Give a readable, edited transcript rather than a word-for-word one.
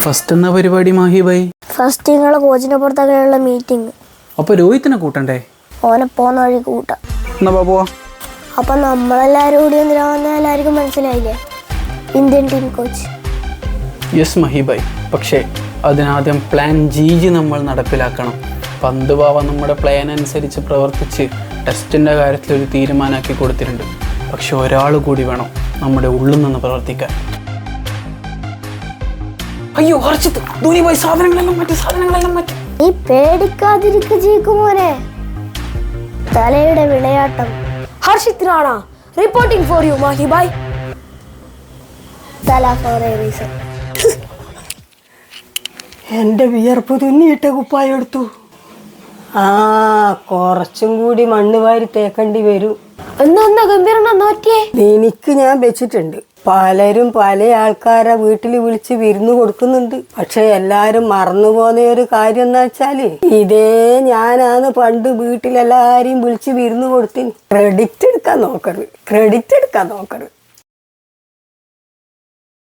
First എന്നാ പരിപാടി Mahe Bhai? First നിങ്ങളെ കോച്ചിനെ പുറത്തൊക്കെയുള്ള മീറ്റിംഗ്. അപ്പൊ രോഹിത്തിനെ കൂട്ടണ്ടേ? ഓനെ പോന്ന വഴി കൂട്ടാം. എന്നാ പോവാ. അപ്പൊ നമ്മളെല്ലാരും കൂടി എന്തിനാവുന്ന എല്ലാവർക്കും മനസ്സിലായില്ലേ? Indian team coach. Yes Mahi ഭായി, പക്ഷേ അതിനാദ്യം പ്ലാൻ ജി നമ്മൾ നടപ്പിലാക്കണം. പന്ത് ബാവ നമ്മുടെ പ്ലാൻ അനുസരിച്ച് പ്രവർത്തിച്ച് ടെസ്റ്റിൻ്റെ കാര്യത്തിൽ ഒരു തീരുമാനമാക്കി കൊടുത്തിട്ടുണ്ട്. പക്ഷെ ഒരാൾ കൂടി വേണം നമ്മുടെ ഉള്ളിൽ നിന്ന് പ്രവർത്തിക്കാൻ. അയ്യോ ഹർഷിത്, ധോനി ഭായി സാധനങ്ങളെല്ലാം മാറ്റി. നീ പേടിക്കാതിരിക്ക ജീക്കുമോനെ. തലയുടെ വിളയാട്ടം. Harshit Rana reporting for you Mahi ഭായ്. Thala for A reason. എൻ്റെ വിയർപ്പ് തുന്നിയിട്ട കുപ്പായം എടുത്തു. കുറച്ചും കൂടി മണ്ണ് വാരി തേക്കേണ്ടി വരും. എന്താ ഗംഭീരണ്ണ നോറ്റിയേ? എനിക്ക് ഞാൻ വെച്ചിട്ടുണ്ട്. പലരും പല ആൾക്കാരെ വീട്ടിൽ വിളിച്ച് വിരുന്ന് കൊടുക്കുന്നുണ്ട്. പക്ഷെ എല്ലാരും മറന്നുപോകുന്ന ഒരു കാര്യം എന്താ വെച്ചാല്, ഇതേ ഞാനാണ് പണ്ട് വീട്ടിലെല്ലാരെയും വിളിച്ച് വിരുന്ന് കൊടുത്തിന്. ക്രെഡിറ്റ് എടുക്കാൻ നോക്കരുത്.